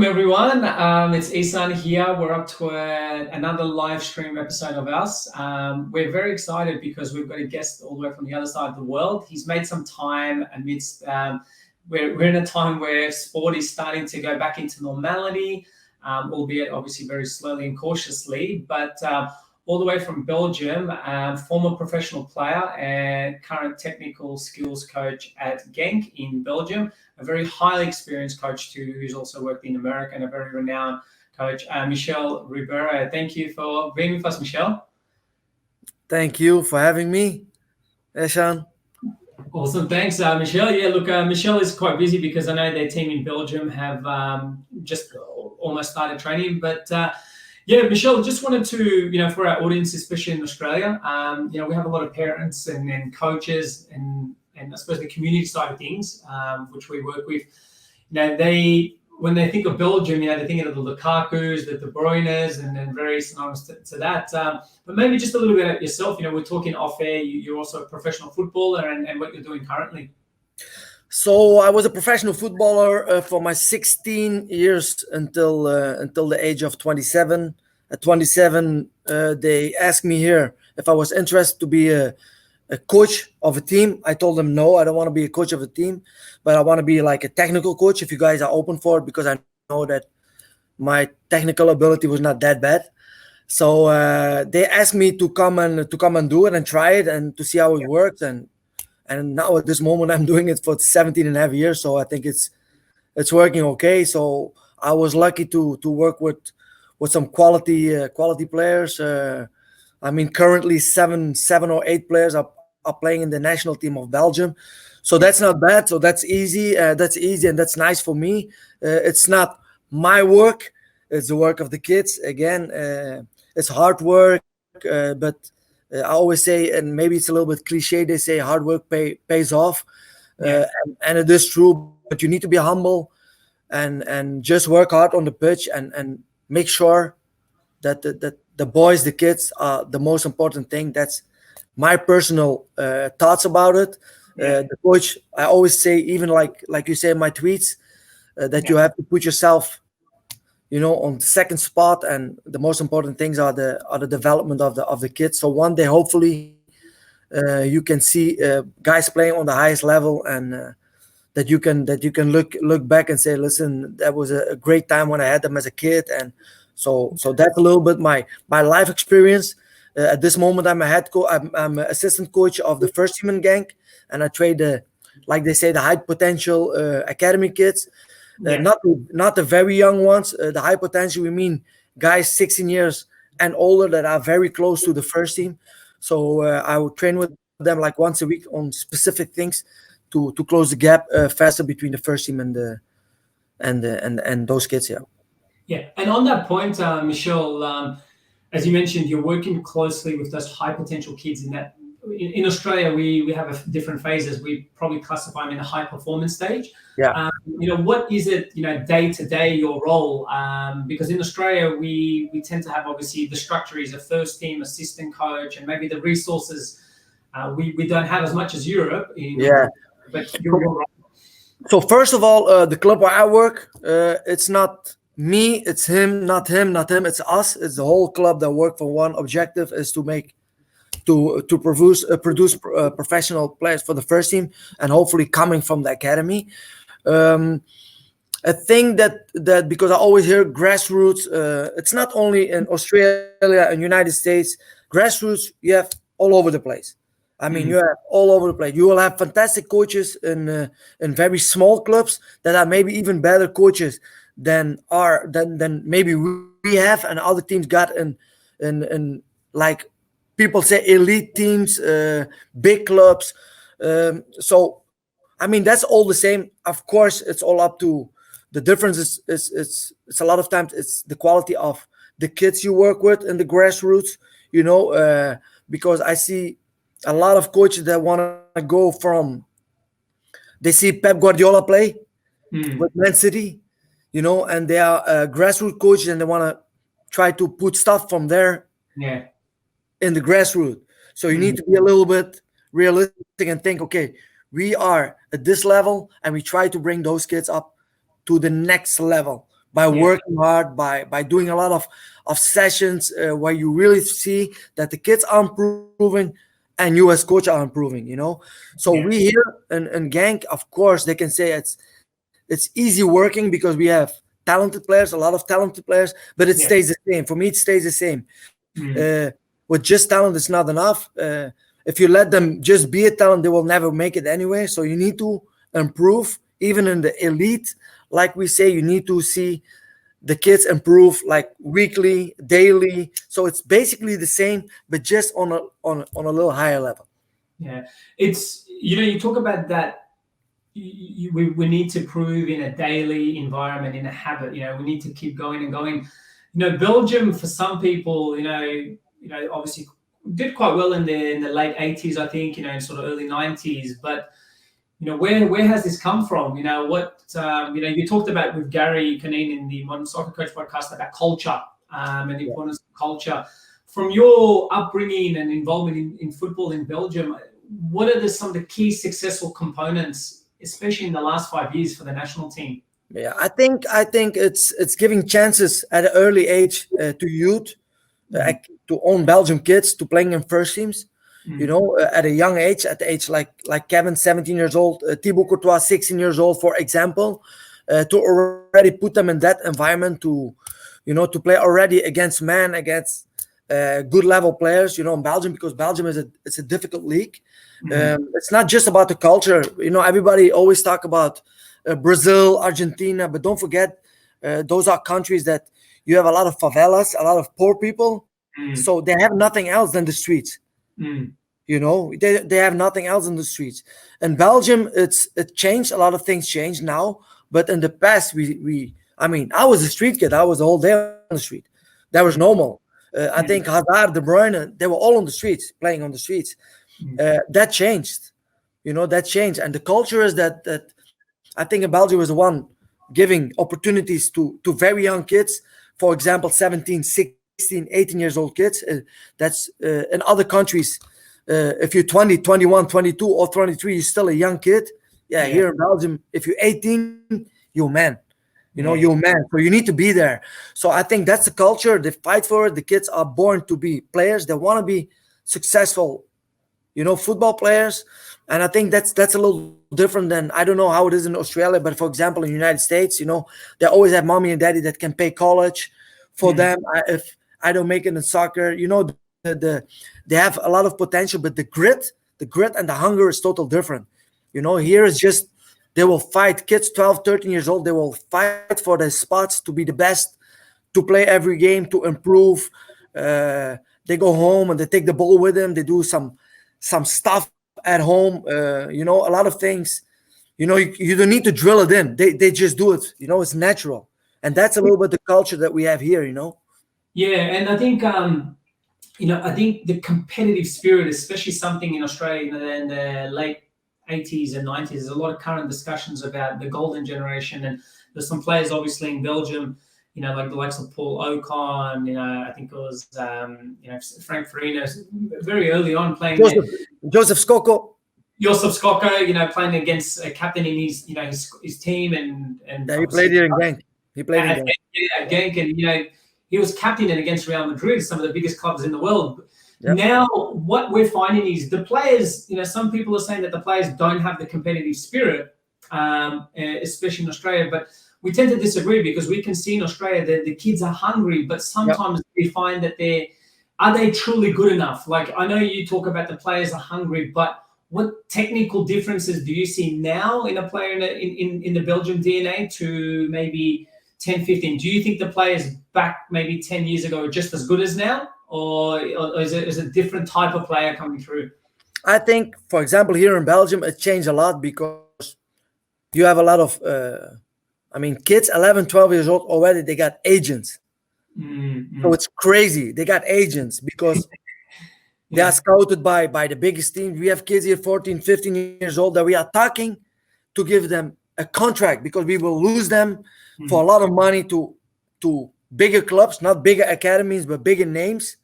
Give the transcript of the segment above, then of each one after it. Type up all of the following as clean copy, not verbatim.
Everyone. It's Isan here. We're up to another live stream episode of us. We're very excited because we've got a guest all the way from the other side of the world. He's made some time amidst, we're in a time where sport is starting to go back into normality, albeit obviously very slowly and cautiously, but all the way from Belgium, former professional player and current technical skills coach at Genk in Belgium, a very highly experienced coach too, who's also worked in America and a very renowned coach, Michel Ribeiro. Thank you for being with us, Michel. Thank you for having me, Eshan. Awesome, thanks, Michel. Yeah, look, Michel is quite busy because I know their team in Belgium have just almost started training, but yeah, Michel, just wanted to, for our audience, especially in Australia, we have a lot of parents and coaches and I suppose the community side of things, which we work with. When they think of Belgium, they're thinking of the Lukakus, the De Bruynes, and then very synonymous to that. But maybe just a little bit about yourself. We're talking off air. You're also a professional footballer and what you're doing currently. So I was a professional footballer for my 16 years until the age of 27. At 27, they asked me here if I was interested to be a coach of a team. I told them no, I don't want to be a coach of a team, but I want to be like a technical coach if you guys are open for it, because I know that my technical ability was not that bad. So they asked me to come and do it and try it and to see how it works. And now at this moment I'm doing it for 17 and a half years. So I think it's working okay. So I was lucky to work with some quality players. Currently seven or eight players are playing in the national team of Belgium. So that's not bad. So that's easy. And that's nice for me. It's not my work. It's the work of the kids. Again, it's hard work, but I always say, and maybe it's a little bit cliche, they say hard work pays off. Yeah. And it is true, but you need to be humble and just work hard on the pitch and make sure that the boys, the kids are the most important thing. That's my personal thoughts about it. The coach, I always say, even like you say in my tweets, that you have to put yourself, on the second spot, and the most important things are the development of the kids. So one day, hopefully, you can see guys playing on the highest level, and that you can look back and say, listen, that was a great time when I had them as a kid. And so that's a little bit my life experience. At this moment, I'm a head coach. I'm an assistant coach of the first team in Genk, and I train like they say, the high potential academy kids. Not the very young ones. The high potential, we mean guys 16 years and older that are very close to the first team. So I would train with them like once a week on specific things to close the gap faster between the first team and those kids. Yeah, and on that point, Michel, as you mentioned, you're working closely with those high potential kids. In Australia, we have different phases. We probably classify them in a high performance stage. Yeah. What is it, day to day, your role? Because in Australia, we tend to have, obviously, the structure is a first team assistant coach, and maybe the resources we don't have as much as Europe. But you're right. So first of all, the club where I work, it's not me, it's him, not him, it's us. It's the whole club that work for one objective, is to produce professional players for the first team, and hopefully coming from the academy. I think that because I always hear grassroots, it's not only in Australia and United States. Grassroots, you have all over the place. You have all over the place. You will have fantastic coaches in very small clubs that are maybe even better coaches than maybe we have, and other teams got in like people say elite teams, big clubs. So that's all the same. Of course, it's all up to the difference. It's a lot of times it's the quality of the kids you work with in the grassroots. Because I see a lot of coaches that want to go from. They see Pep Guardiola play with Man City, and they are grassroots coaches, and they want to try to put stuff from there in the grassroots. So you need to be a little bit realistic and think, okay, we are at this level, and we try to bring those kids up to the next level. by Yeah. working hard, by doing a lot of sessions where you really see that the kids are improving and you as coach are improving, you know. So Yeah. we here in Genk, of course, they can say it's easy working because we have talented players, a lot of talented players, but it Yeah. stays the same. For me, it stays the same. Mm. With just talent, it's not enough. If you let them just be a talent, they will never make it anyway. So you need to improve, even in the elite. Like we say, you need to see the kids improve like weekly, daily. So it's basically the same, but just on a little higher level. Yeah. It's, you talk about that. We need to prove in a daily environment, in a habit. We need to keep going and going. Belgium, for some people, obviously did quite well in the late 80s, I think, and sort of early 90s. But where has this come from? You talked about with Gary Canine in the Modern Soccer Coach podcast about culture, and the Yeah. importance of culture. From your upbringing and involvement in football in Belgium, what are some of the key successful components, especially in the last 5 years, for the national team? Yeah, I think it's giving chances at an early age to youth Mm, to own Belgium kids to playing in first teams. You mm, know, at a young age, at the age like Kevin, 17 years old, Thibaut Courtois, 16 years old, for example, to already put them in that environment to play already against against good level players. In Belgium, because Belgium it's a difficult league. mm. It's not just about the culture. Everybody always talk about Brazil, Argentina, but don't forget those are countries that you have a lot of favelas, a lot of poor people, Mm, so they have nothing else than the streets. mm, They have nothing else in the streets. In Belgium, it changed. A lot of things changed now, but in the past, I mean, I was a street kid. I was the whole day on the street. That was mm, normal. I think mm, Hazard, De Bruyne, they were all on the streets, playing on the streets. mm. That changed. That changed, and the culture is that I think in Belgium was the one giving opportunities to very young kids. For example, 17, 16, 18 years old kids. That's in other countries. If you're 20, 21, 22, or 23, you're still a young kid. Yeah, Yeah, here in Belgium, if you're 18, you're a man. You're a yeah, man. So you need to be there. So I think that's the culture. They fight for it. The kids are born to be players. They want to be successful, football players. And I think that's a little different than, I don't know how it is in Australia, but for example, in the United States, they always have mommy and daddy that can pay college for mm, them. If I don't make it in soccer, they have a lot of potential, but the grit and the hunger is total different. Here is just they will fight. Kids 12, 13 years old, they will fight for their spots to be the best, to play every game, to improve. They go home and they take the ball with them. They do some stuff at home. A lot of things. You don't need to drill it in. They just do it. It's natural, and that's a little bit the culture that we have here. yeah. And I think the competitive spirit, especially something in Australia in the late 80s and 90s, there's a lot of current discussions about the golden generation. And there's some players, obviously, in Belgium, like the likes of Paul Ocon, I think it was, Frank Farina, very early on playing there. Joseph Skoko. Josef Skocka, playing against a captain in his team, and Yeah, he played here in Genk. He played in at, Genk. at Genk, and he was captaining against Real Madrid, some of the biggest clubs in the world. Yep. Now, what we're finding is the players. Some people are saying that the players don't have the competitive spirit, especially in Australia. But we tend to disagree, because we can see in Australia that the kids are hungry, but sometimes we find that are they truly good enough? Like, I know you talk about the players are hungry, but what technical differences do you see now in a player in the Belgium DNA to maybe 10, 15? Do you think the players back maybe 10 years ago are just as good as now? Or is it a different type of player coming through? I think, for example, here in Belgium, it changed a lot because you have a lot of, kids 11, 12 years old already, they got agents. Mm-hmm. So it's crazy. They got agents because they are scouted by the biggest team. We have kids here 14, 15 years old that we are talking to give them a contract, because we will lose them for a lot of money to bigger clubs, not bigger academies, but bigger names,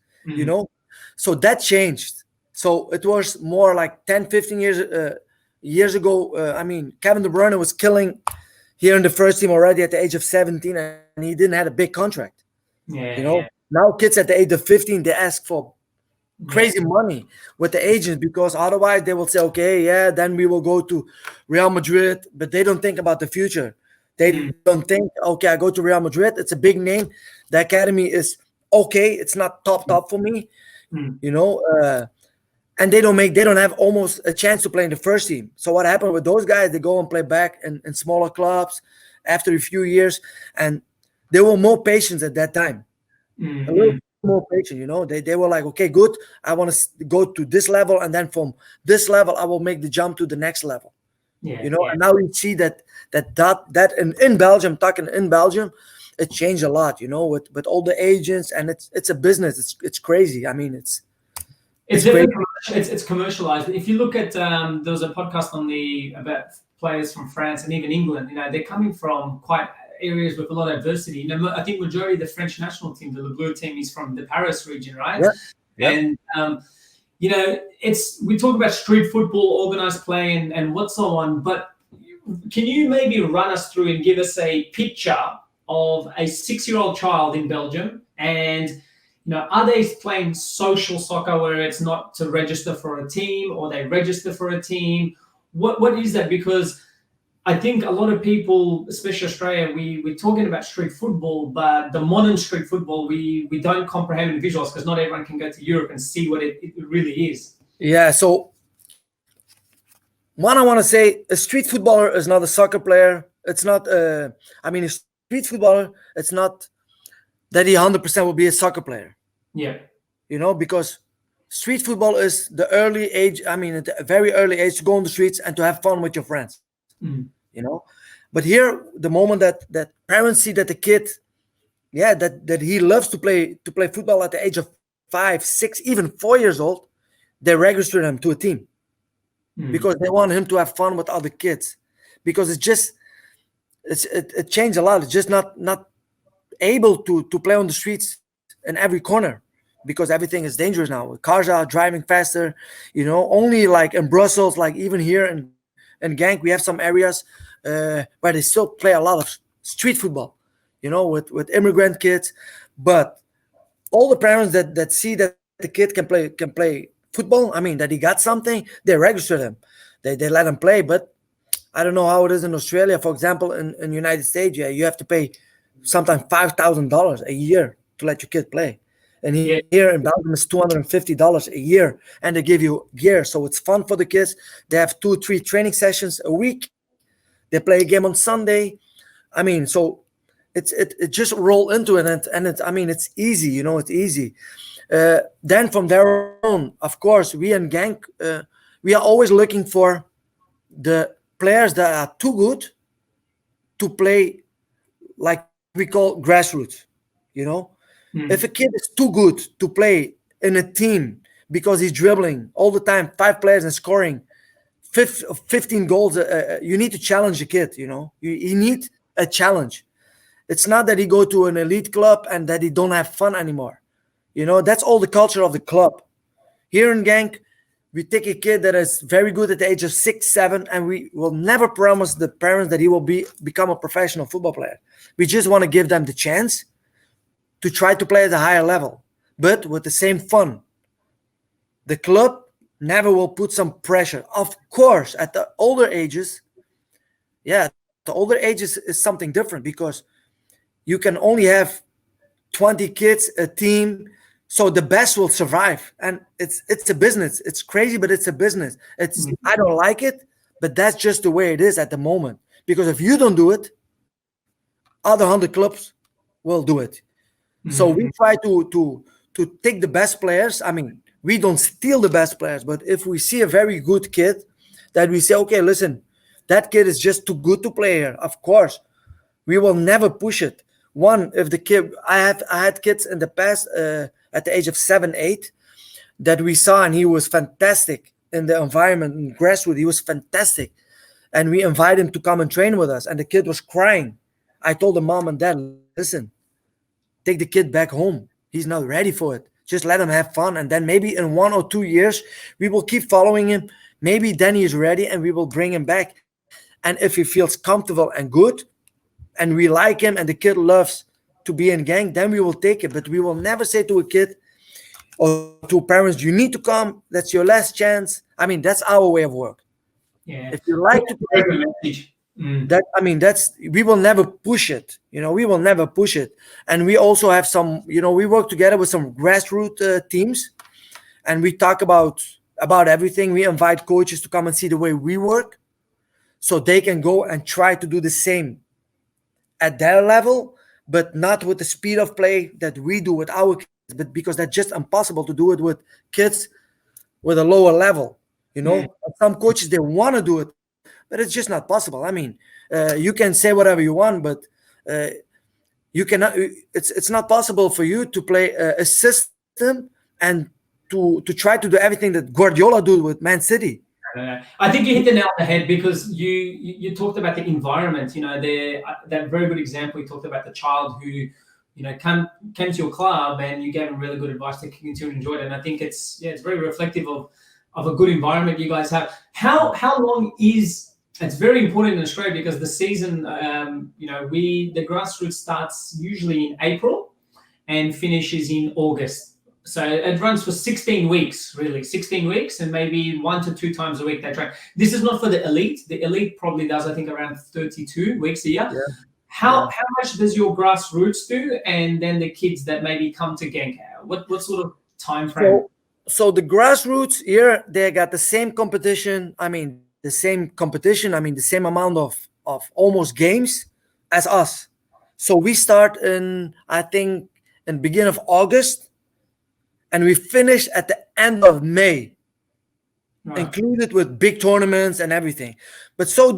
So that changed. So it was more like 10, 15 years ago. Kevin De Bruyne was killing here in the first team already at the age of 17, and he didn't have a big contract. Yeah. Now kids at the age of 15, they ask for Yeah. crazy money with the agents, because otherwise they will say, okay, yeah, then we will go to Real Madrid, but they don't think about the future. They don't think, okay, I go to Real Madrid, it's a big name, the academy is okay, it's not top for me, and they don't have almost a chance to play in the first team. So what happened with those guys, they go and play back in smaller clubs after a few years, and they were more patient at that time. A little more patient, they were like, okay, good, I want to go to this level, and then from this level I will make the jump to the next level. And now we see that in Belgium, talking in Belgium, it changed a lot, with all the agents, and it's a business. It's crazy. I mean, it's very crazy. It's commercialized. If you look at there was a podcast about players from France and even England. They're coming from quite areas with a lot of adversity. I think majority of the French national team, the Le Bleu team, is from the Paris region, right? Yeah. And we talk about street football, organized play, and what so on. But can you maybe run us through and give us a picture of a 6-year-old child in Belgium, and are they playing social soccer where it's not to register for a team, or they register for a team? What is that? Because I think a lot of people, especially Australia, we're talking about street football, but the modern street football, we don't comprehend and visualize, because not everyone can go to Europe and see what it really is. Yeah, so one, I want to say a street footballer is not a soccer player. It's not, a street footballer, it's not that he 100% will be a soccer player. Yeah. Because street football is the early age, at a very early age, to go on the streets and to have fun with your friends. But here, the moment that parents see that the kid, that he loves to play football at the age of 5, 6, even 4 years old, they register him to a team because they want him to have fun with other kids, because it changed a lot. It's just not able to play on the streets in every corner, because everything is dangerous now. Cars are driving faster, only like in Brussels, like even here in Genk, we have some areas where they still play a lot of street football, with immigrant kids. But all the parents that see that the kid can play football, that he got something, they register him. They let him play. But I don't know how it is in Australia. For example, in United States, you have to pay sometimes $5,000 a year to let your kid play. And here in Belgium, it's $250 a year, and they give you gear, so it's fun for the kids. They have 2-3 training sessions a week. They play a game on Sunday. So it just roll into it, and it's easy. It's easy. Then from there on, of course, we in Genk, we are always looking for the players that are too good to play, like we call grassroots. If a kid is too good to play in a team because he's dribbling all the time, 5 players and scoring 15 goals, you need to challenge the kid. You need a challenge. It's not that he go to an elite club and that he don't have fun anymore. That's all the culture of the club. Here in Genk, we take a kid that is very good at the age of 6, 7, and we will never promise the parents that he will become a professional football player. We just want to give them the chance to try to play at a higher level, but with the same fun. The club never will put some pressure. Of course, at the older ages, is something different, because you can only have 20 kids, a team, so the best will survive. And it's a business. It's crazy, but it's a business. I don't like it, but that's just the way it is at the moment. Because if you don't do it, other 100 clubs will do it. So we try to take the best players. We don't steal the best players, but if we see a very good kid that we say, okay, listen, that kid is just too good to play here, of course, we will never push it. One, if the kid, I had kids in the past at the age of 7, 8 that we saw, and he was fantastic in the environment in grassroots. He was fantastic, and we invited him to come and train with us, and the kid was crying. I told the mom and dad, listen, take the kid back home. He's not ready for it. Just let him have fun. And then maybe in 1 or 2 years, we will keep following him. Maybe then he's ready and we will bring him back. And if he feels comfortable and good, and we like him and the kid loves to be in Genk, then we will take it. But we will never say to a kid or to parents, you need to come. That's your last chance. I mean, that's our way of work. Yeah. If you like to play, Very good message. that I mean, that's we will never push it. We will never push it. And we also have some. We work together with some grassroots teams, and we talk about everything. We invite coaches to come and see the way we work, so they can go and try to do the same at their level, but not with the speed of play that we do with our kids. But because that's just impossible to do it with kids with a lower level. Some coaches, they want to do it, but it's just not possible. I mean, you can say whatever you want, but you cannot. It's not possible for you to play a system and to try to do everything that Guardiola do with Man City. I think you hit the nail on the head, because you talked about the environment. That very good example. You talked about the child who came to your club and you gave them really good advice to continue to enjoy it. And I think it's very reflective of a good environment you guys have. How long is it's very important in Australia, because the season the grassroots starts usually in April and finishes in August. So it runs for 16 weeks, really, 16 weeks, and maybe 1 to 2 times a week they train. This is not for the elite. The elite probably does, I think, around 32 weeks a year. Yeah. How much does your grassroots do, and then the kids that maybe come to Genk? What sort of time frame? So the grassroots here, they got the same competition. I mean, the same amount of almost games as us. So we start in beginning of August, and we finish at the end of May, included with big tournaments and everything. But so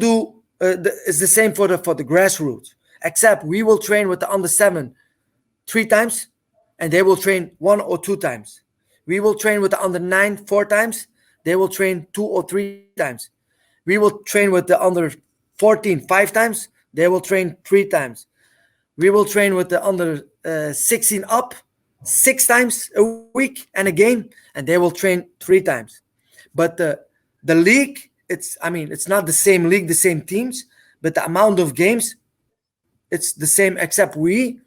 it's the same for the grassroots, except we will train with the under 7 3 times, and they will train 1 or 2 times. We will train with the under 9 4 times. They will train 2 or 3 times. We will train with the under 14 5 times. They will train 3 times. We will train with the under 16 up 6 times a week and a game, and they will train 3 times. But the league, it's not the same league, the same teams, but the amount of games, it's the same, except we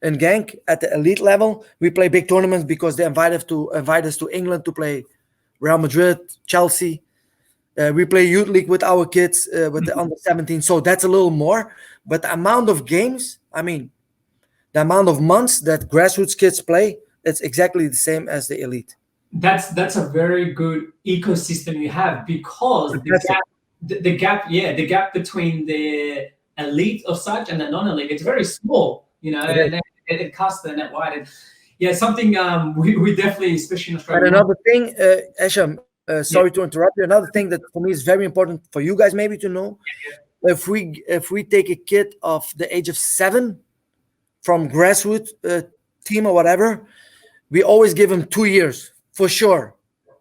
in Genk at the elite level, we play big tournaments because they invite us to England to play Real Madrid, Chelsea. We play youth league with our kids with the under 17, so that's a little more. But the amount of games, the amount of months that grassroots kids play, it's exactly the same as the elite. That's a very good ecosystem you have, because the gap between the elite of such and the non-elite, it's very small, and it casts the net wide. And something we definitely, especially in Australia. And another thing, Esham, sorry to interrupt you. Another thing that for me is very important for you guys maybe to know, if we take a kid of the age of 7 from grassroots team or whatever, we always give him 2 years for sure.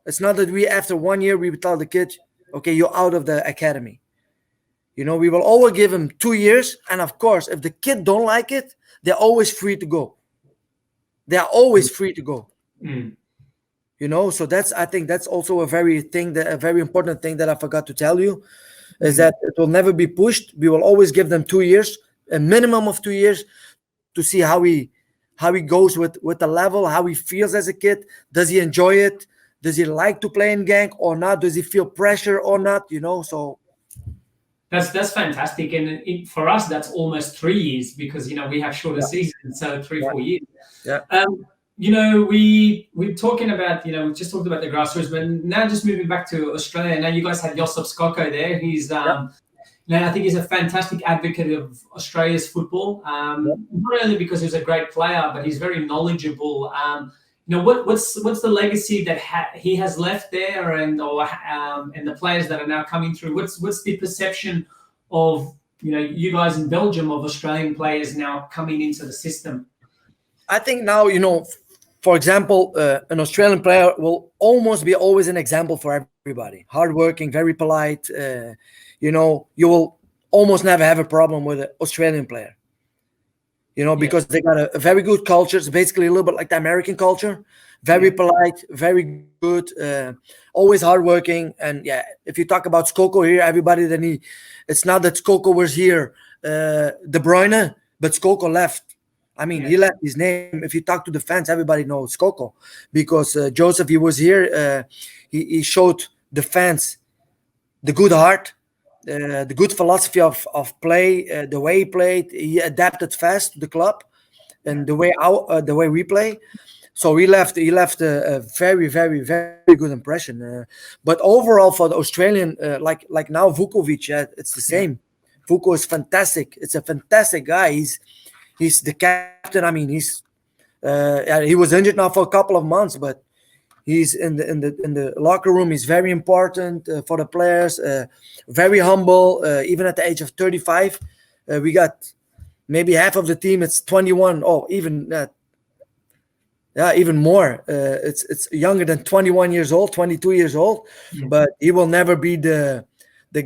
It's not that we after 1 year we tell the kid, okay, you're out of the academy. We will always give him 2 years, and of course, if the kid don't like it, they're always free to go. They are always free to go. So I think that's also a very important thing that I forgot to tell you, is that it will never be pushed. We will always give them 2 years, a minimum of 2 years, to see how he goes with the level, how he feels as a kid. Does he enjoy it? Does he like to play in Genk or not? Does he feel pressure or not? So that's fantastic, and for us that's almost 3 years, because we have shorter seasons, so 3-4 years. We're talking about we just talked about the grassroots, but now just moving back to Australia. Now you guys have Josip Skoko there. He's I think he's a fantastic advocate of Australia's football. Not only because he's a great player, but he's very knowledgeable. What's the legacy that he has left there, and the players that are now coming through? What's the perception of you guys in Belgium of Australian players now coming into the system? I think now for example, an Australian player will almost be always an example for everybody. Hardworking, very polite. You will almost never have a problem with an Australian player. Because they got a very good culture. It's basically a little bit like the American culture. Very polite, very good, always hardworking. And if you talk about Skoko here, everybody, it's not that Skoko was here De Bruyne, but Skoko left. I mean, Yeah. he left his name. If you talk to the fans, everybody knows Skoko, because Joseph, he was here. He showed the fans the good heart, the good philosophy of play, the way he played. He adapted fast to the club and the way we play. So he left a very, very, very good impression. But overall, for the Australian, like now Vukovic, it's the same. Vuko is fantastic. It's a fantastic guy. He's the captain. I mean, he was injured now for a couple of months, but he's in the locker room. He's very important for the players. Very humble. Even at the age of 35, we got maybe half of the team. It's 21. Oh, even more. It's younger than 21 years old, 22 years old. But he will never be the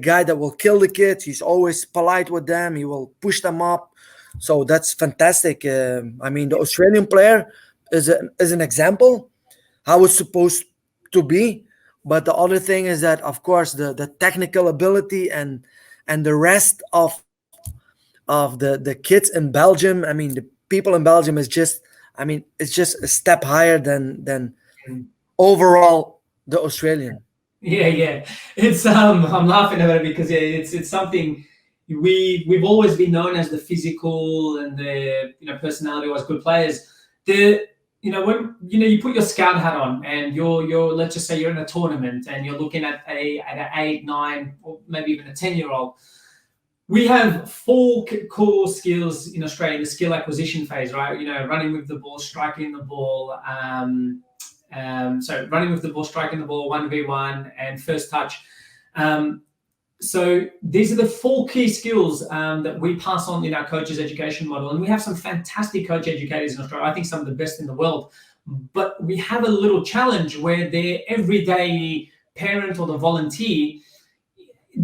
guy that will kill the kids. He's always polite with them. He will push them up. So that's fantastic. I mean, the Australian player is an example how it's supposed to be. But the other thing is that, of course, the technical ability and the rest of the kids in Belgium. I mean, the people in Belgium is just, I mean, it's just a step higher than overall the Australian. Yeah. It's I'm laughing about it because it's something we've always been known as the physical and the personality wise good players. When you put your scout hat on and you're let's just say you're in a tournament and you're looking at an 8, 9, or maybe even a 10-year-old. We have 4 core skills in Australia, the skill acquisition phase, right? Running with the ball, striking the ball, running with the ball, striking the ball, 1v1, and first touch. So these are the 4 key skills that we pass on in our coaches' education model. And we have some fantastic coach educators in Australia. I think some of the best in the world. But we have a little challenge where their everyday parent or the volunteer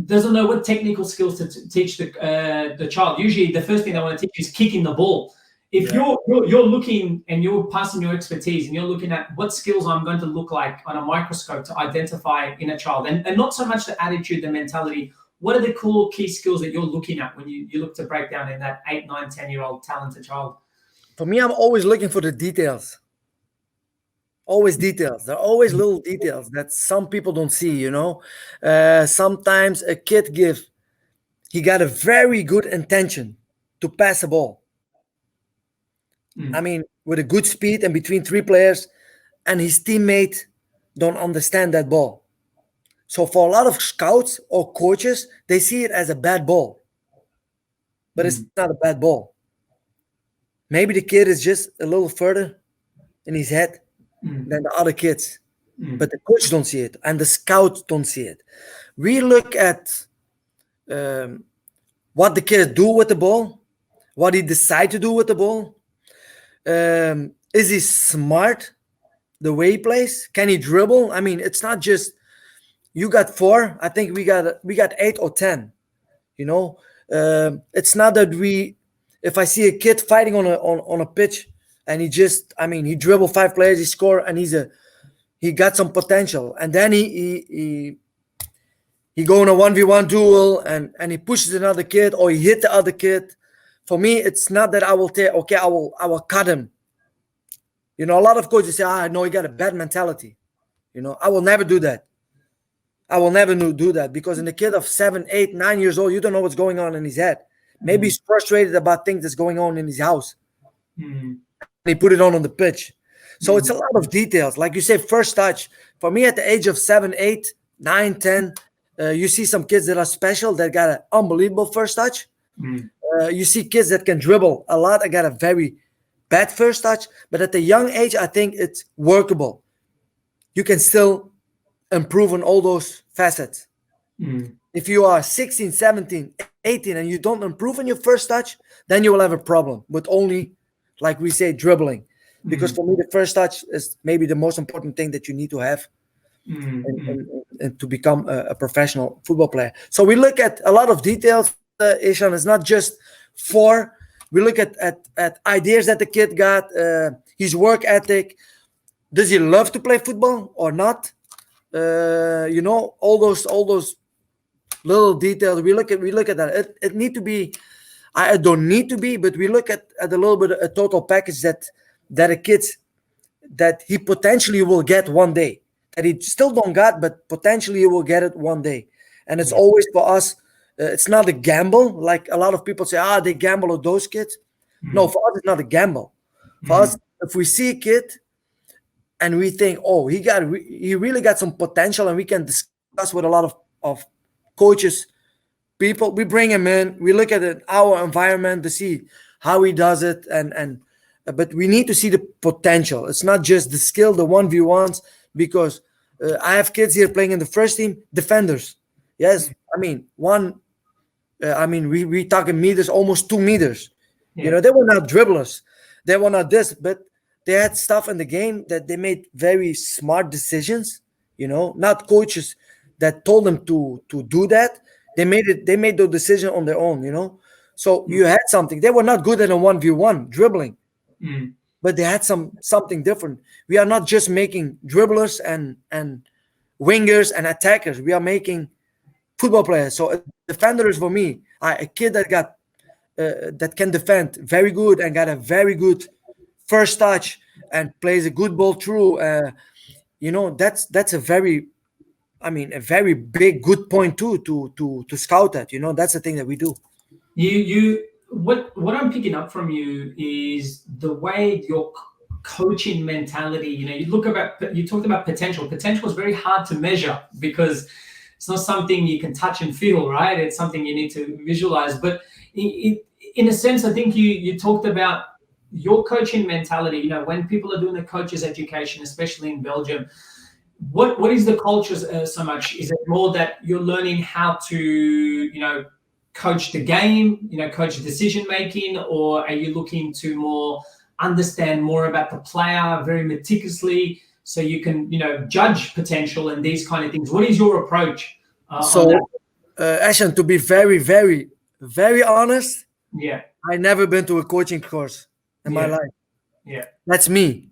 doesn't know what technical skills to teach the child. Usually the first thing they want to teach is kicking the ball. If you're looking and you're passing your expertise and you're looking at what skills I'm going to look like on a microscope to identify in a child, and not so much the attitude, the mentality, what are the cool key skills that you're looking at when you look to break down in that 8, 9, 10-year-old talented child? For me, I'm always looking for the details. Always details. There are always little details that some people don't see, Sometimes a kid he got a very good intention to pass a ball. I mean, with a good speed and between 3 players, and his teammate don't understand that ball. So for a lot of scouts or coaches, they see it as a bad ball. But it's not a bad ball. Maybe the kid is just a little further in his head than the other kids. But the coach don't see it, and the scouts don't see it. We look at what the kids do with the ball, what he decide to do with the ball. Is he smart the way he plays? Can he dribble? I mean, it's not just you got 4. I think we got 8 or 10. It's not that if I see a kid fighting on a pitch and he dribble 5 players, he score, and he got some potential, and then he go in a 1v1 duel and he pushes another kid or he hit the other kid. For me, it's not that I will I will cut him. A lot of coaches say, no, he got a bad mentality. I will never do that. I will never do that, because in a kid of 7, 8, 9 years old, you don't know what's going on in his head. Maybe he's frustrated about things that's going on in his house. And he put it on the pitch. So it's a lot of details. Like you say, first touch. For me, at the age of 7, 8, 9, 10, you see some kids that are special, that got an unbelievable first touch. You see kids that can dribble a lot. I got a very bad first touch, but at a young age, I think it's workable. You can still improve on all those facets. If you are 16, 17, 18, and you don't improve on your first touch, then you will have a problem with only, like we say, dribbling. Because for me, the first touch is maybe the most important thing that you need to have and to become a professional football player. So we look at a lot of details. Ishan, it's not just 4. We look at ideas that the kid got, his work ethic. Does he love to play football or not? All those little details. We look at that. It need to be. I don't need to be, but we look at a little bit a total package that a kid that he potentially will get one day, that he still don't got, but potentially he will get it one day. And it's Yeah. always for us. It's not a gamble, like a lot of people say. They gamble on those kids. No, for us it's not a gamble. For us, if we see a kid and we think, oh, he really got some potential, and we can discuss with a lot of coaches, people, we bring him in, we look at it, our environment to see how he does it, and but we need to see the potential. It's not just the skill, the 1v1s, because I have kids here playing in the first team, defenders. Yes, I mean we talking meters, almost 2 meters. Yeah. They were not dribblers, they were not this, but they had stuff in the game that they made very smart decisions. Not coaches that told them to do that. They made the decision on their own. So you had something. They were not good at a 1v1 dribbling, but they had something different. We are not just making dribblers and wingers and attackers. We are making football players. So a defender is, for me, a kid that can defend very good and got a very good first touch and plays a good ball through. That's a very big good point too to scout that. That's the thing that we do. What I'm picking up from you is the way your coaching mentality. You talked about potential. Potential is very hard to measure because it's not something you can touch and feel, right? It's something you need to visualize. But in a sense, I think you talked about your coaching mentality. When people are doing the coaches education, especially in Belgium, what is the culture so much? Is it more that you're learning how to, coach the game, coach decision making, or are you looking to more understand more about the player very meticulously so you can, judge potential and these kind of things? What is your approach? Ashton, to be very, very, very honest, Yeah. I never been to a coaching course in my life. Yeah. That's me.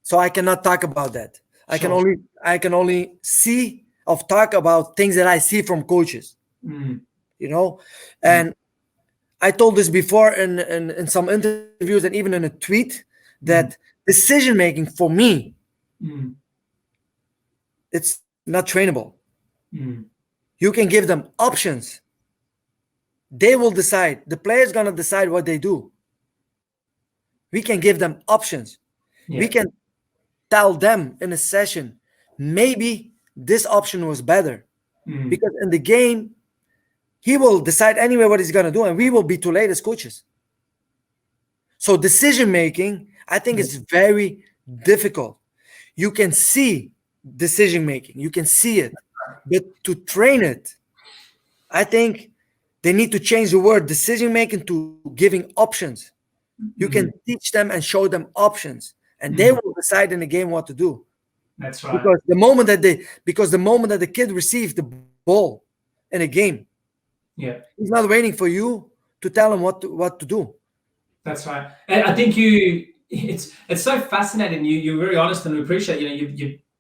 So I cannot talk about that. I can only see or talk about things that I see from coaches. And I told this before in some interviews and even in a tweet that decision making for me, it's not trainable. You can give them options. They will decide. The player's gonna decide what they do. We can give them options. We can tell them in a session, maybe this option was better. Because in the game, he will decide anyway what he's going to do, and we will be too late as coaches. So decision making, I think, is very difficult. You can see decision making, you can see it, but to train it, I think they need to change the word decision making to giving options. You can teach them and show them options, and they will decide in the game what to do. That's right. Because the moment that the kid receives the ball in a game, he's not waiting for you to tell him what to do. That's right. And I think it's so fascinating. You're very honest, and we appreciate.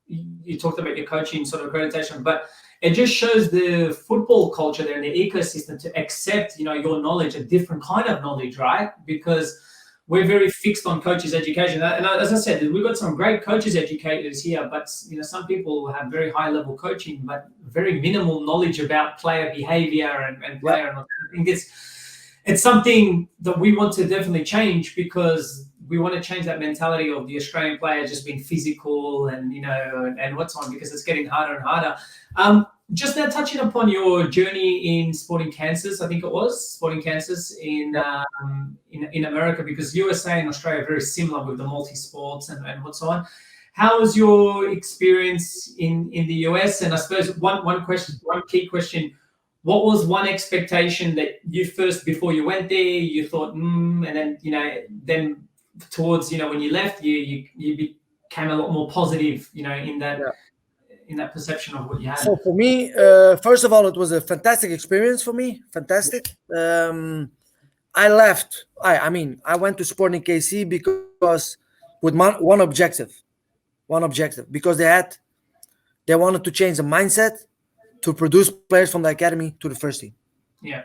You talked about your coaching sort of accreditation, but it just shows the football culture there and the ecosystem to accept, your knowledge, a different kind of knowledge, right? Because we're very fixed on coaches education. And as I said, we've got some great coaches educators here, but some people have very high level coaching, but very minimal knowledge about player behavior and player. And I think it's something that we want to definitely change, because we want to change that mentality of the Australian player just being physical and and what's on, because it's getting harder and harder. Just now touching upon your journey in Sporting Kansas, I think it was Sporting Kansas in America, because USA and Australia are very similar with the multi-sports and what's on. How was your experience in the US? And I suppose one key question: what was one expectation that you first, before you went there, you thought, and then then towards when you left, you became a lot more positive, in that perception of what you had? So for me, first of all, it was a fantastic experience for me. Fantastic. I left. I went to Sporting KC because with one objective, because they wanted to change the mindset to produce players from the academy to the first team. Yeah.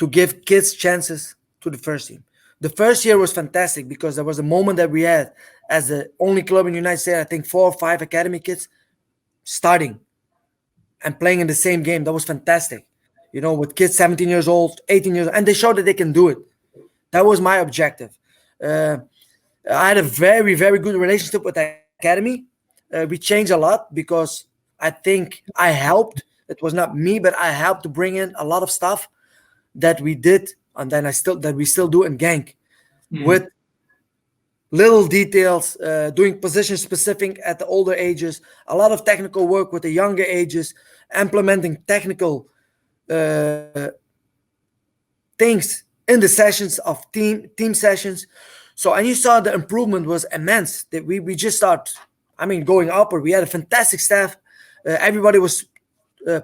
to give kids chances to the first team. The first year was fantastic because there was a moment that we had as the only club in the United States, I think 4 or 5 academy kids starting and playing in the same game. That was fantastic. With kids 17 years old, 18 years old, and they showed that they can do it. That was my objective. I had a very, very good relationship with the academy. We changed a lot because I think I helped. It was not me, but I helped to bring in a lot of stuff that we did, and then we still do in Genk, with little details, doing position specific at the older ages, a lot of technical work with the younger ages, implementing technical things in the sessions of team sessions. So, and you saw the improvement was immense. That we just start, going upward. We had a fantastic staff. Everybody was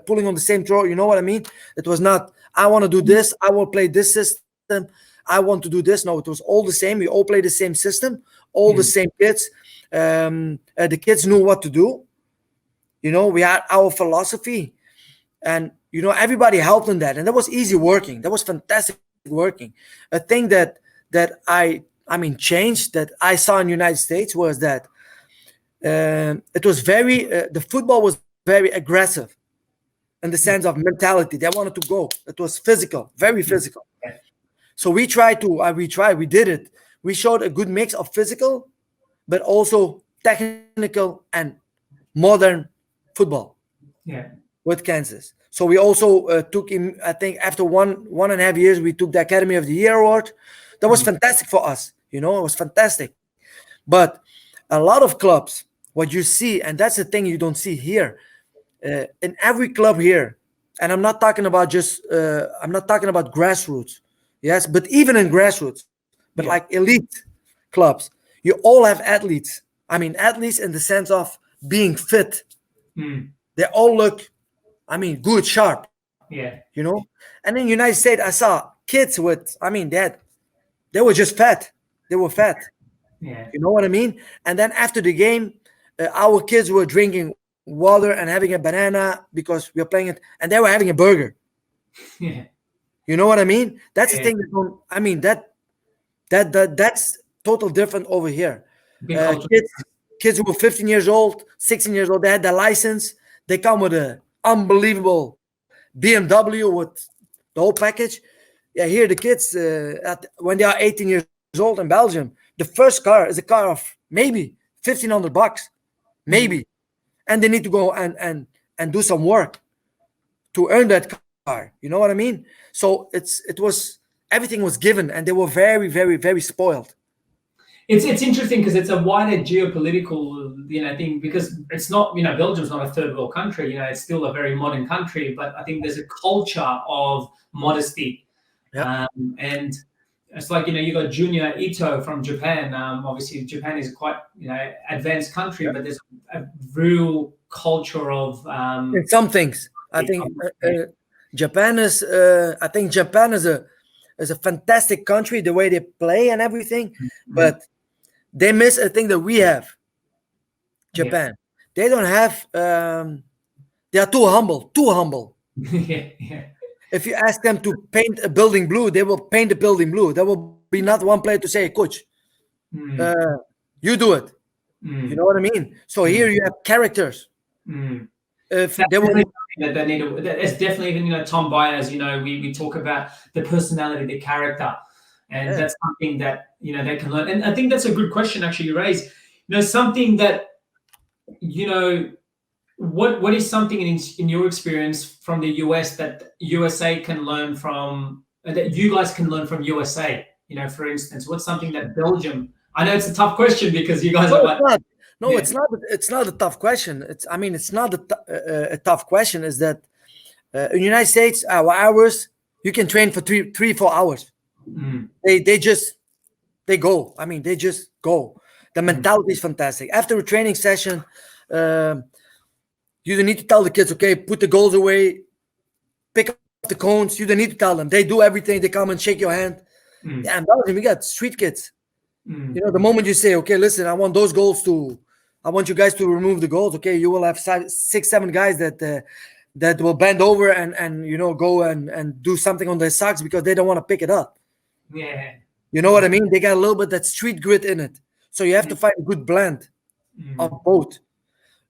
pulling on the same throat. You know what I mean? It was not, I want to do this, I will play this system, I want to do this. No, it was all the same. We all played the same system, all the same kids. The kids knew what to do. We had our philosophy, and everybody helped in that, and that was easy working. That was fantastic working. A thing that I changed that I saw in the United States was that it was very the football was very aggressive in the sense of mentality. They wanted to go. It was physical, very physical. So we did it. We showed a good mix of physical, but also technical and modern football. Yeah. With Kansas. So we also took him, I think after 1.5 years, we took the Academy of the Year award. That was fantastic for us. It was fantastic. But a lot of clubs, what you see, and that's the thing you don't see here, in every club here, and I'm not talking about grassroots, yes, but even in grassroots, but like elite clubs, you all have athletes. Athletes in the sense of being fit. They all look, good, sharp. Yeah. And in the United States, I saw kids with, they were just fat. They were fat. Yeah. You know what I mean? And then after the game, our kids were drinking water and having a banana because we were playing it, and they were having a burger. Yeah. You know what I mean? That's the thing. That's total different over here. Kids who were 15 years old, 16 years old, they had their license. They come with an unbelievable BMW with the whole package. Yeah, here the kids, when they are 18 years old in Belgium, the first car is a car of maybe $1,500, maybe. And they need to go and do some work to earn that car. You know what I mean? So everything was given, and they were very, very, very spoiled. It's interesting because it's a wider geopolitical, thing, because it's not, Belgium's not a third world country, it's still a very modern country, but I think there's a culture of modesty. Yep. And it's like, you got Junior Ito from Japan. Obviously Japan is quite, advanced country, but there's a real culture of in some things. I think Japan is a fantastic country, the way they play and everything, but they miss a thing that we have. Japan. They don't have. They are too humble. Yeah. If you ask them to paint a building blue, they will paint the building blue. There will be not one player to say, "Coach, you do it." You know what I mean? So here you have characters. If they will. It's definitely even Tom Byers. We talk about the personality, the character, and that's something that they can learn. And I think that's a good question actually you raise. Something that what is something in your experience from the US that USA can learn from, that you guys can learn from USA? For instance, what's something that Belgium? I know it's a tough question because you guys are like. No, it's not. It's not a tough question. It's not a tough question. Is that in the United States, our hours you can train for 3-4 hours. They just go. They just go. The mentality is fantastic. After a training session, you don't need to tell the kids, okay, put the goals away, pick up the cones. You don't need to tell them. They do everything. They come and shake your hand. Yeah, in Belgium, we got street kids. The moment you say, okay, listen, I want those goals I want you guys to remove the goals. Okay, you will have 6-7 guys that that will bend over and go and do something on their socks because they don't want to pick it up. Yeah. You know what I mean? They got a little bit that street grit in it. So you have to find a good blend of both.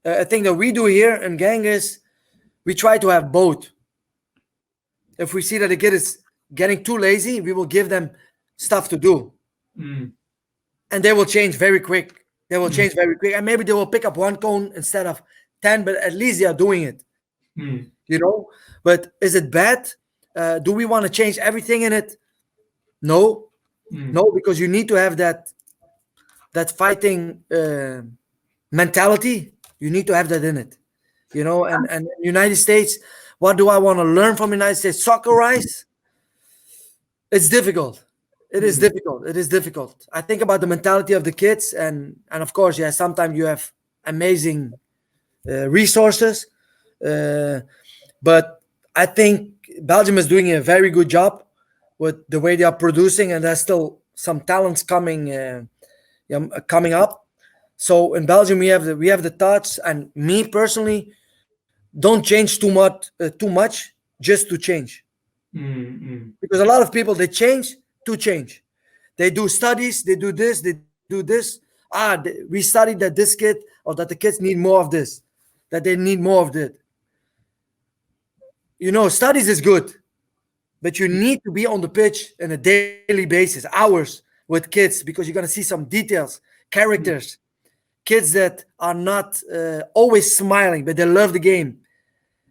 I think that we do here in Genk is we try to have both. If we see that the kid is getting too lazy, we will give them stuff to do. And they will change very quick. They will change very quick. And maybe they will pick up 1 cone instead of 10, but at least they are doing it. But is it bad? Do we want to change everything in it? No. No, because you need to have that fighting mentality. You need to have that in it. And United States, what do I want to learn from United States? Soccer-wise, it's difficult. It is difficult. It is difficult. I think about the mentality of the kids, and of course, yeah, sometimes you have amazing resources, but I think Belgium is doing a very good job with the way they are producing, and there's still some talents coming up. So in Belgium, we have the thoughts, and me personally, don't change too much just to change, because a lot of people, they change to change. They do studies, they do this, they do this. We studied that this kid or that the kids need more of this, that they need more of that. Studies is good, but you need to be on the pitch on a daily basis, hours with kids, because you're going to see some details, characters, kids that are not always smiling, but they love the game.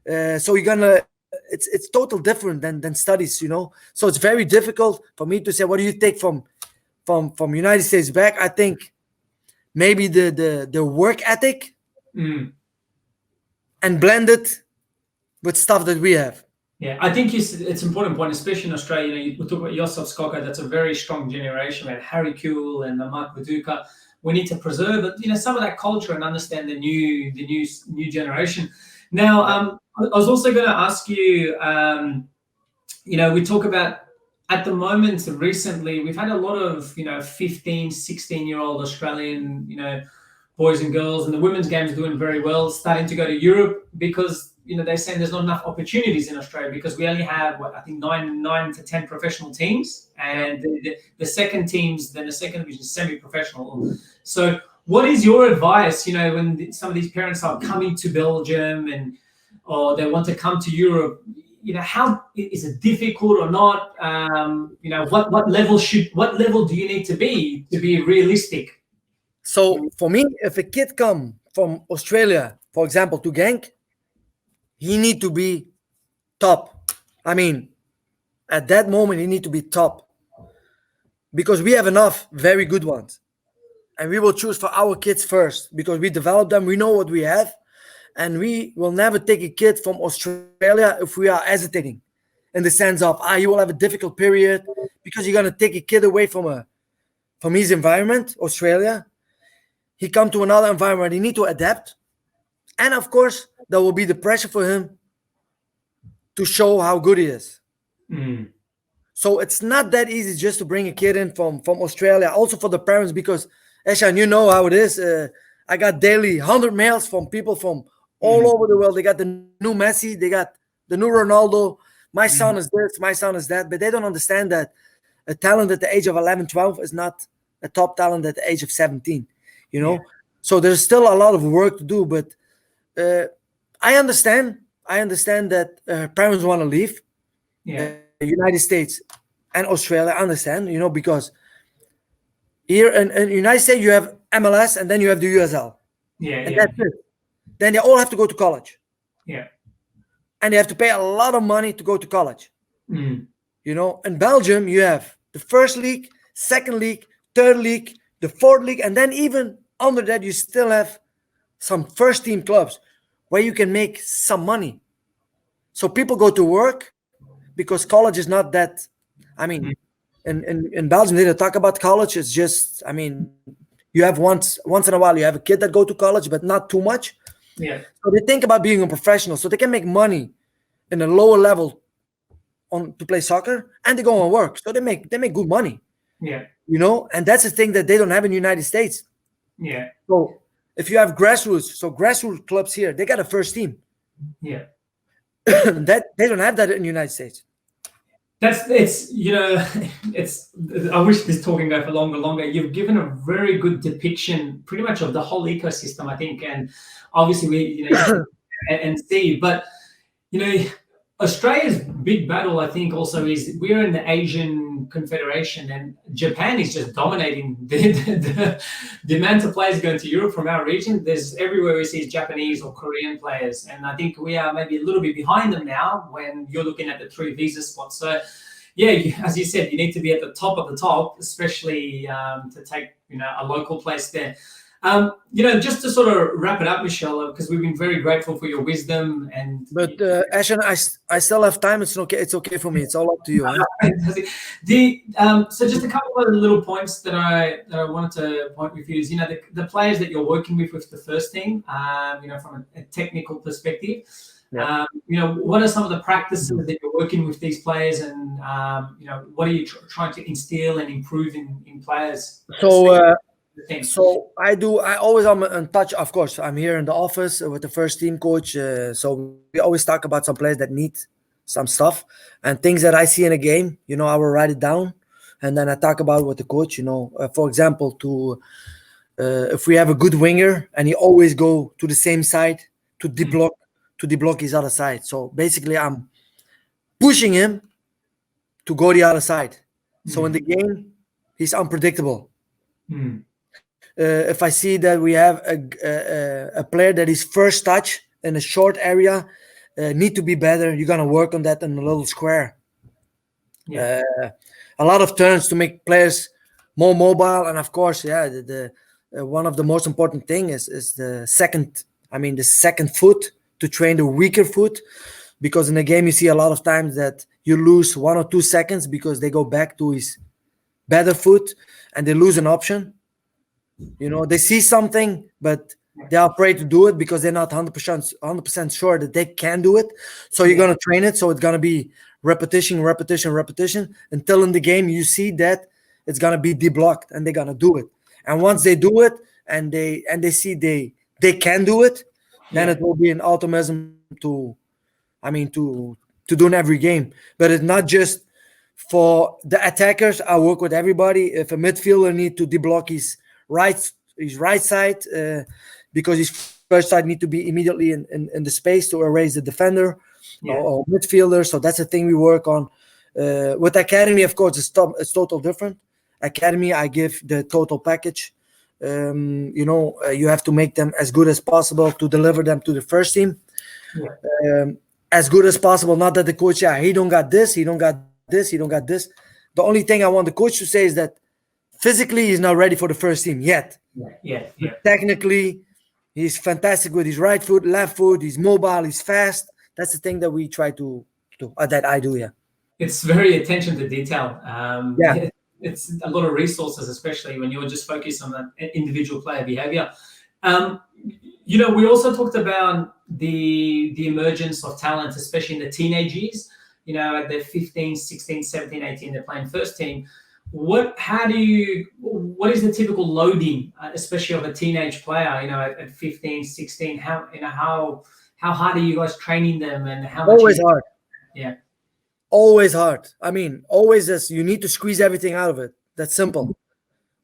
So you're going to, it's total different than studies, So it's very difficult for me to say, what do you take from United States back? I think maybe the work ethic and blend it with stuff that we have. Yeah, I think it's an important point, especially in Australia. We talk about Josip Skoko, that's a very strong generation. We had Harry Kewell and Mark Viduka. We need to preserve it, some of that culture and understand the new generation. Now, I was also going to ask you, we talk about at the moment, recently, we've had a lot of, 15, 16-year-old Australian, boys and girls, and the women's game is doing very well, starting to go to Europe because, they're saying there's not enough opportunities in Australia because we only have, I think 9 to 10 professional teams, and the second teams, then the second division is semi-professional. So what is your advice, when some of these parents are coming to Belgium or they want to come to Europe, how is it difficult or not? What level do you need to be realistic? So for me, if a kid come from Australia, for example, to Genk, he need to be top. I mean, at that moment, he need to be top, because we have enough very good ones, and we will choose for our kids first because we develop them. We know what we have. And we will never take a kid from Australia if we are hesitating, in the sense of, he will have a difficult period, because you're going to take a kid away from his environment, Australia. He come to another environment. He need to adapt. And of course, there will be the pressure for him to show how good he is. So it's not that easy just to bring a kid in from Australia. Also for the parents, because, Eshan, you know how it is. I got daily 100 mails from people from all over the world. They got the new Messi, they got the new Ronaldo. My son is this, my son is that. But they don't understand that a talent at the age of 11, 12 is not a top talent at the age of 17, So there's still a lot of work to do. But I understand that parents want to leave the United States and Australia. I understand, because here in the United States, you have MLS and then you have the USL. And that's it. Then they all have to go to college. Yeah. And they have to pay a lot of money to go to college. In Belgium, you have the first league, second league, third league, the fourth league, and then even under that, you still have some first team clubs where you can make some money. So people go to work because college is not that. I mean, in Belgium, they don't talk about college. It's just, you have once in a while, you have a kid that go to college, but not too much. Yeah. So they think about being a professional, so they can make money in a lower level to play soccer, and they go and work. So they make good money. Yeah. And that's the thing that they don't have in the United States. Yeah. So if you have grassroots clubs here, they got a first team. Yeah. That they don't have that in the United States. It's it's. I wish this talking go for longer. You've given a very good depiction, pretty much of the whole ecosystem, I think, and obviously we and see, but Australia's big battle, I think, also is we're in the Asian Confederation, and Japan is just dominating the amount of players going to Europe from our region. There's everywhere we see Japanese or Korean players, and I think we are maybe a little bit behind them now when you're looking at the 3 visa spots. So, yeah, as you said, you need to be at the top of the top, especially to take a local place there. Just to sort of wrap it up, Michel, because we've been very grateful for your wisdom and. But Ashen, I still have time. It's okay. It's okay for me. It's all up to you. Huh? So just a couple of little points that I wanted to point with you is the players that you're working with the first team. From a technical perspective. Yeah. What are some of the practices that you're working with these players, and what are you trying to instill and improve in players? So I always am in touch. Of course, I'm here in the office with the first team coach. So we always talk about some players that need some stuff and things that I see in a game. I will write it down, and then I talk about it with the coach. For example, if we have a good winger and he always go to the same side to deblock his other side. So basically, I'm pushing him to go the other side. So in the game, he's unpredictable. If I see that we have a player that is first touch in a short area, need to be better, you're gonna work on that in a little square. A lot of turns to make players more mobile, and of course, the one of the most important thing is the second foot, to train the weaker foot, because in the game you see a lot of times that you lose 1 or 2 seconds because they go back to his better foot and they lose an option. They see something, but they are afraid to do it because they're not 100% sure that they can do it. So you're going to train it. So it's going to be repetition until in the game you see that it's going to be deblocked and they're going to do it. And once they do it and they see they can do it, then it will be an automatism to do in every game. But it's not just for the attackers. I work with everybody. If a midfielder need to deblock his right side because his first side need to be immediately in the space to erase the defender or midfielder. So that's the thing we work on. With academy, of course, it's total different. Academy, I give the total package. You have to make them as good as possible to deliver them to the first team. As good as possible. Not that the coach, he don't got this, he don't got this, he don't got this. The only thing I want the coach to say is that physically, he's not ready for the first team yet. Technically, he's fantastic with his right foot, left foot. He's mobile. He's fast. That's the thing that we try to do. That I do. Yeah. It's very attention to detail. It's a lot of resources, especially when you're just focused on that individual player behavior. We also talked about the emergence of talent, especially in the teenage years. At the 15, 16, 17, 18, they're playing first team. What is the typical loading, especially of a teenage player, at 15, 16, how hard are you guys training them, and how much always hard. Always hard. Always you need to squeeze everything out of it. That's simple,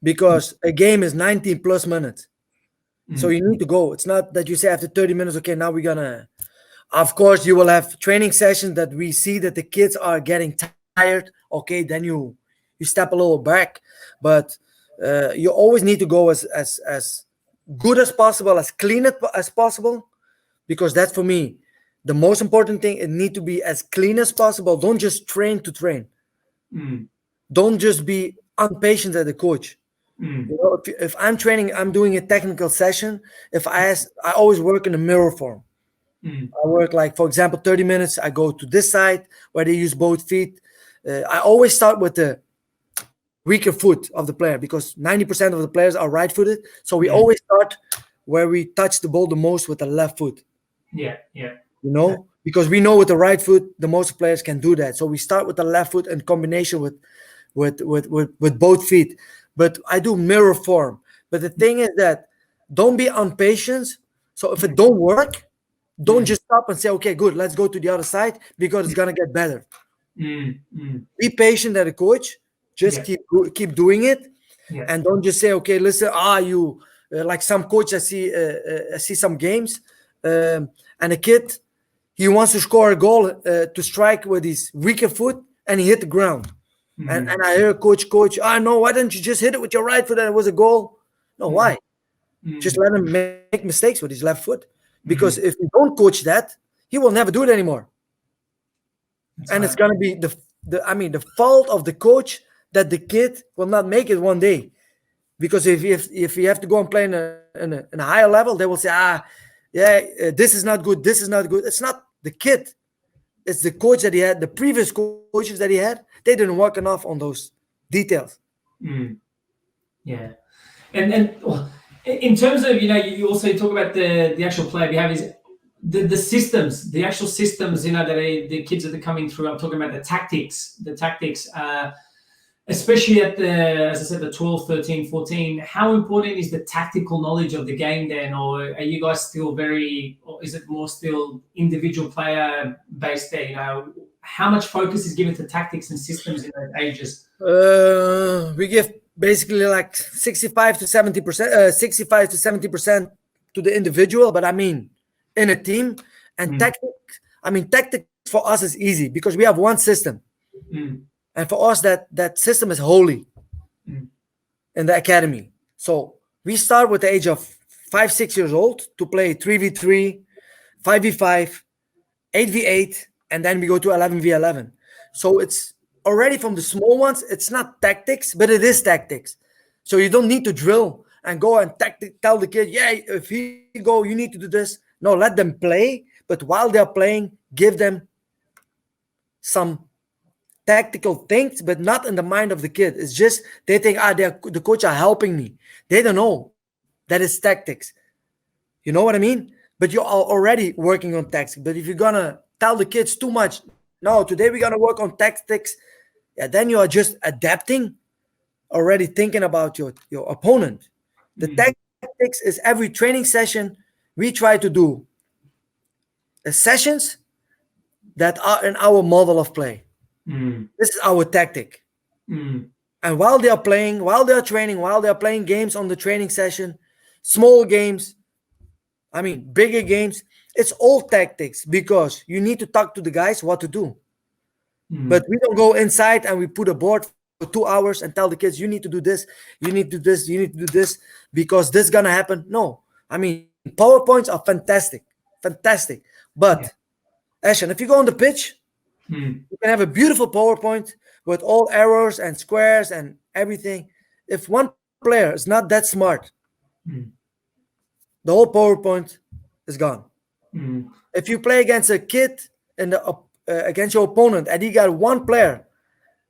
because a game is 19 plus minutes. So you need to go. It's not that you say after 30 minutes, okay, now we're gonna, of course you will have training sessions that we see that the kids are getting tired. Okay, then you step a little back, but you always need to go as good as possible, as clean as possible, because that's for me the most important thing. It need to be as clean as possible. Don't just train to train. Don't just be impatient as the coach. If I'm training, I'm doing a technical session. I always work in a mirror form. I work, like, for example, 30 minutes. I go to this side where they use both feet. I always start with the weaker foot of the player, because 90% of the players are right-footed. So we always start where we touch the ball the most with the left foot. Because we know with the right foot, the most players can do that. So we start with the left foot in combination with both feet. But I do mirror form. But the thing is that don't be impatient. So if it don't work, Don't just stop and say, okay, good, let's go to the other side because it's gonna get better. Be patient as a coach. Just keep doing it, and don't just say, okay, listen, you like some coach I see some games, and a kid, he wants to score a goal to strike with his weaker foot, and he hit the ground. And I hear coach, no, why don't you just hit it with your right foot and it was a goal? No, why? Just let him make mistakes with his left foot. Because if you don't coach that, he will never do it anymore. It's going to be the fault of the coach that the kid will not make it one day. Because if you have to go and play in a higher level, they will say, this is not good, this is not good. It's not the kid. It's the coach that he had, the previous coaches that he had. They didn't work enough on those details. Yeah. And well, in terms of, you also talk about the actual player behaviors, the systems, the actual systems, that the kids that are coming through. I'm talking about the tactics, especially at as I said, the 12, 13, 14. How important is the tactical knowledge of the game then? Or are you guys still or is it more still individual player based there? How much focus is given to tactics and systems in those ages? We give basically like 65 to 70% to the individual, but in a team. And tactics for us is easy because we have one system. And for us, that system is holy in the academy. So we start with the age of 5-6 years old to play 3v3, 5v5, 8v8, and then we go to 11v11. So it's already from the small ones, it's not tactics, but it is tactics. So you don't need to drill and go and tell the kid, if he go, you need to do this. No, let them play. But while they're playing, give them some tactical things, but not in the mind of the kid. It's just they think, the coach are helping me. They don't know that is tactics. You know what I mean? But you're already working on tactics. But if you're gonna tell the kids too much, no, today we're gonna work on tactics, then you are just adapting, already thinking about your opponent. The tactics is every training session we try to do sessions that are in our model of play. This is our tactic. And while they are playing, while they are training, while they are playing games on the training session, small games, bigger games, it's all tactics because you need to talk to the guys what to do. But we don't go inside and we put a board for 2 hours and tell the kids, you need to do this, you need to do this, you need to do this because this is going to happen. No, PowerPoints are fantastic. But, Ashton, if you go on the pitch, you can have a beautiful PowerPoint with all arrows and squares and everything. If one player is not that smart, the whole PowerPoint is gone. If you play against a kid against your opponent and he got one player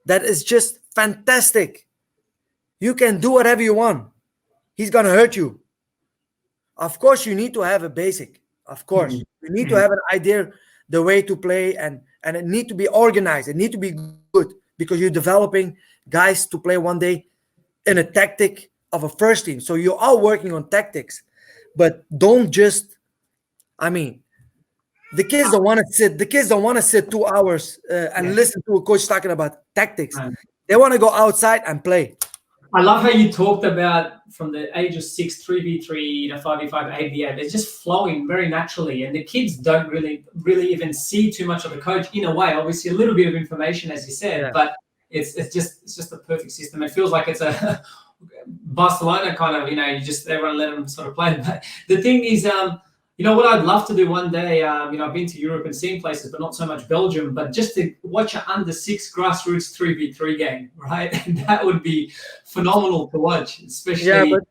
that is just fantastic, you can do whatever you want. He's going to hurt you. Of course, you need to have a basic. Of course, you need to have an idea the way to play, and it need to be organized. It need to be good because you're developing guys to play one day in a tactic of a first team. So you are working on tactics, but don't just. The kids don't want to sit. The kids don't want to sit 2 hours and listen to a coach talking about tactics. They want to go outside and play. I love how you talked about from the age of 6, 3v3, 5v5, 8v8. It's just flowing very naturally, and the kids don't really even see too much of the coach in a way. Obviously, a little bit of information, as you said, but it's just a perfect system. It feels like it's a Barcelona kind of, everyone let them sort of play. But the thing is, what I'd love to do one day, I've been to Europe and seen places, but not so much Belgium, but just to watch an under-6 grassroots 3v3 game, right? And that would be phenomenal to watch, especially. Yeah, but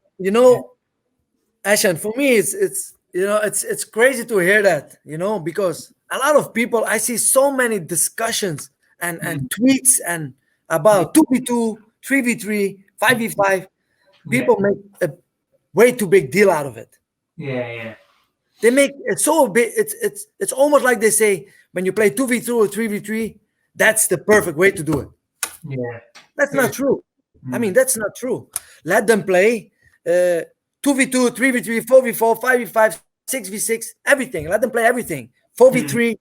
Ashan, for me, it's crazy to hear that, because a lot of people, I see so many discussions and tweets and about 2v2, 3v3, 5v5. People make a way too big deal out of it. Yeah. They make it so big. It's almost like they say when you play 2v2 or 3v3, that's the perfect way to do it. Yeah, that's not true. That's not true. Let them play 2v2, 3v3, 4v4, 5v5, 6v6, everything. Let them play everything. 4v3,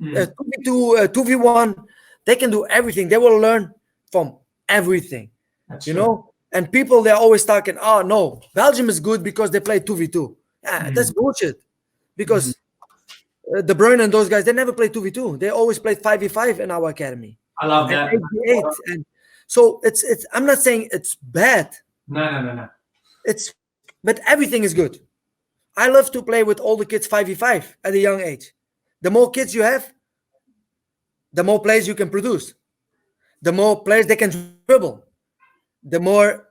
2v2, 2v1. They can do everything. They will learn from everything. That's you true. know. And people, they're always talking, oh no, Belgium is good because they play 2v2. Yeah, that's bullshit. Because De Bruyne and those guys, they never play 2v2. They always played 5v5 in our academy. I love that. 8v8. And so it's I'm not saying it's bad. No. But everything is good. I love to play with all the kids 5v5 at a young age. The more kids you have, the more players you can produce. The more players they can dribble. The more,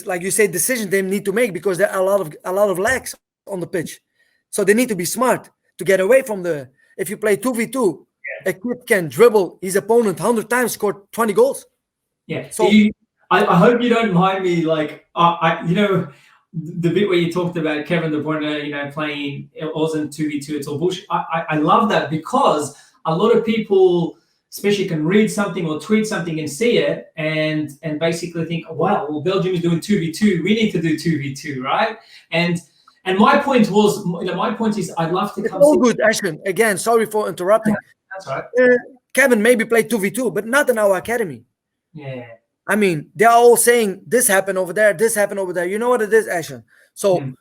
like you say, decisions they need to make, because there are a lot of lags on the pitch. So they need to be smart to get away from the. If you play 2v2, a kid can dribble his opponent 100 times, score 20 goals. Yeah. So I hope you don't mind me, like, the bit where you talked about Kevin De Bruyne, playing, it wasn't 2v2, it's all bullshit. I love that, because a lot of people, especially, can read something or tweet something and see it and basically think, oh, wow, well, Belgium is doing 2v2, we need to do 2v2, right? And my point was, my point is, I'd love to come. All good, Ashton. Again, sorry for interrupting. That's right. Kevin maybe played 2v2, but not in our academy. Yeah. I mean, they're all saying this happened over there, this happened over there. You know what it is, Ashton? So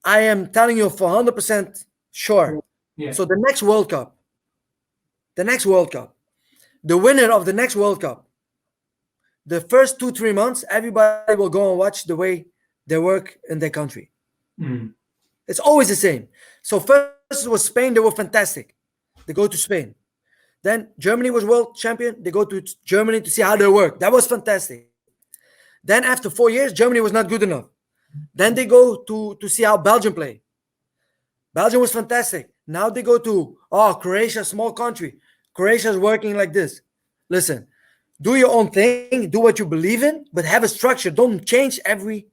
I am telling you for 100% sure. Yeah. So the next World Cup, the winner of the next World Cup, the first 2-3 months, everybody will go and watch the way they work in their country. It's always the same. So first was Spain. They were fantastic. They go to Spain. Then Germany was world champion. They go to Germany to see how they work. That was fantastic. Then after 4 years, Germany was not good enough. Then they go to see how Belgium play. Belgium was fantastic. Now they go to, Croatia, small country. Croatia is working like this. Listen, do your own thing. Do what you believe in, but have a structure. Don't change every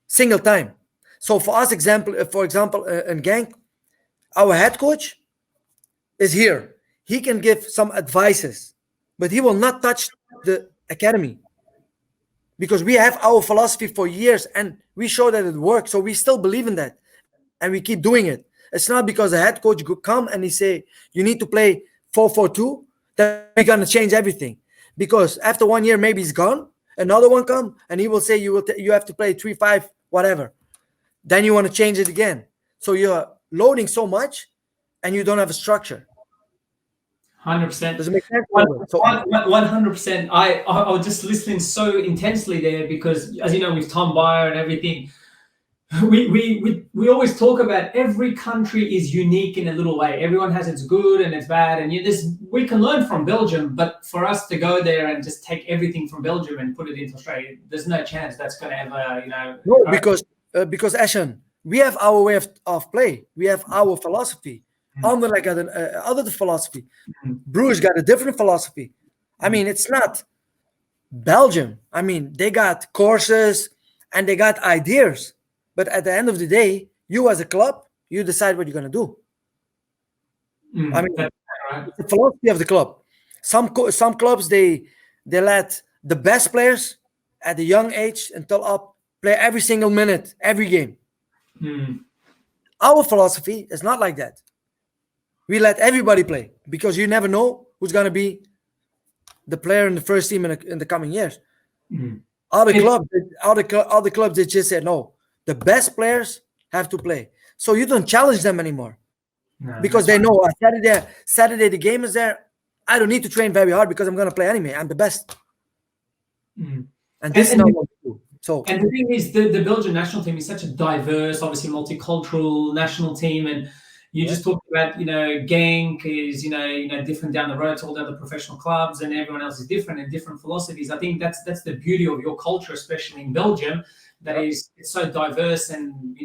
single time. So for us, for example, in Genk, our head coach is here. He can give some advices, but he will not touch the academy, because we have our philosophy for years and we show that it works. So we still believe in that and we keep doing it. It's not because the head coach could come and he say, you need to play 4-4-2, that we're going to change everything. Because after 1 year, maybe he's gone, another one come and he will say, you have to play 3-5, whatever. Then you want to change it again. So you're loading so much and you don't have a structure. 100%. Does it make sense? 100%. I was just listening so intensely there, because, as you know, with Tom Byer and everything, we always talk about every country is unique in a little way. Everyone has its good and its bad, and we can learn from Belgium, but for us to go there and just take everything from Belgium and put it into Australia, there's no chance that's going to ever, No, because Ashen, we have our way of play. We have our philosophy. Anderlecht got other philosophy. Bruges got a different philosophy. I mean, it's not Belgium. I mean, they got courses and they got ideas. But at the end of the day, you as a club, you decide what you're going to do. I mean, the philosophy of the club. Some clubs, they let the best players at a young age until up play every single minute, every game. Our philosophy is not like that. We let everybody play, because you never know who's going to be the player in the first team in the coming years. Other clubs, they just said, no, the best players have to play. So you don't challenge them anymore, because they know Saturday the game is there. I don't need to train very hard because I'm going to play anyway. I'm the best. And this is not what we do. So, and the thing is, the Belgian national team is such a diverse, obviously multicultural national team, and you just talked about, Genk is, different down the road to all the other professional clubs, and everyone else is different and different philosophies. I think that's the beauty of your culture, especially in Belgium, that it's so diverse, and,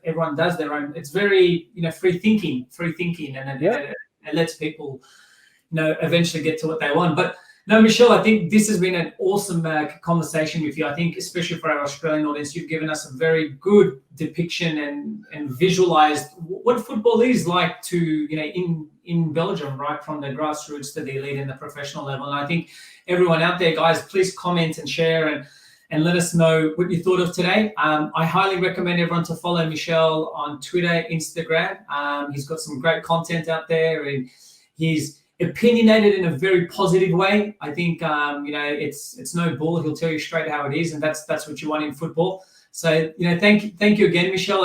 everyone does their own. It's very, free thinking, and it lets people, eventually get to what they want. But no, Michel, I think this has been an awesome conversation with you. I think, especially for our Australian audience, you've given us a very good depiction and visualized what football is like to, in Belgium, right from the grassroots to the elite and the professional level. And I think everyone out there, guys, please comment and share and let us know what you thought of today. I highly recommend everyone to follow Michel on Twitter, Instagram. He's got some great content out there, and he's opinionated in a very positive way. I think it's no bull. He'll tell you straight how it is, and that's what you want in football. So thank you again, Michel.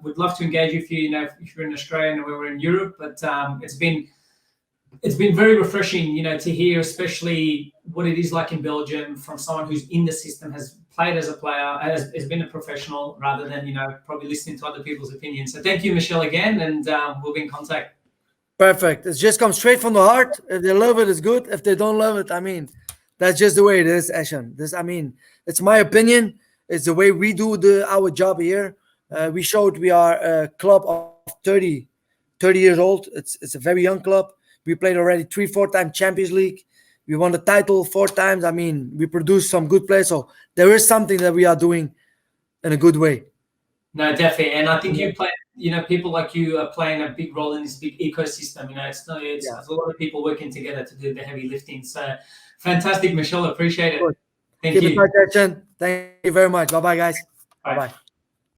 Would love to engage with you. If you're in Australia and we're in Europe, but it's been very refreshing, to hear, especially what it is like in Belgium from someone who's in the system, has played as a player, has been a professional, rather than probably listening to other people's opinions. So thank you, Michel, again, and we'll be in contact. Perfect. It just comes straight from the heart. If they love it, it's good. If they don't love it, that's just the way it is, Eshan. It's my opinion. It's the way we do our job here. We showed we are a club of 30 years old. It's a very young club. We played already 3-4 times Champions League. We won the title 4 times. We produced some good players. So there is something that we are doing in a good way. No, definitely. And I think you play, people like you are playing a big role in this big ecosystem. It's a lot of people working together to do the heavy lifting. So fantastic, Michel. Appreciate it. Good. Thank Keep you. in touch, Eshan. Thank you very much. Bye-bye, guys. Bye. Bye-bye.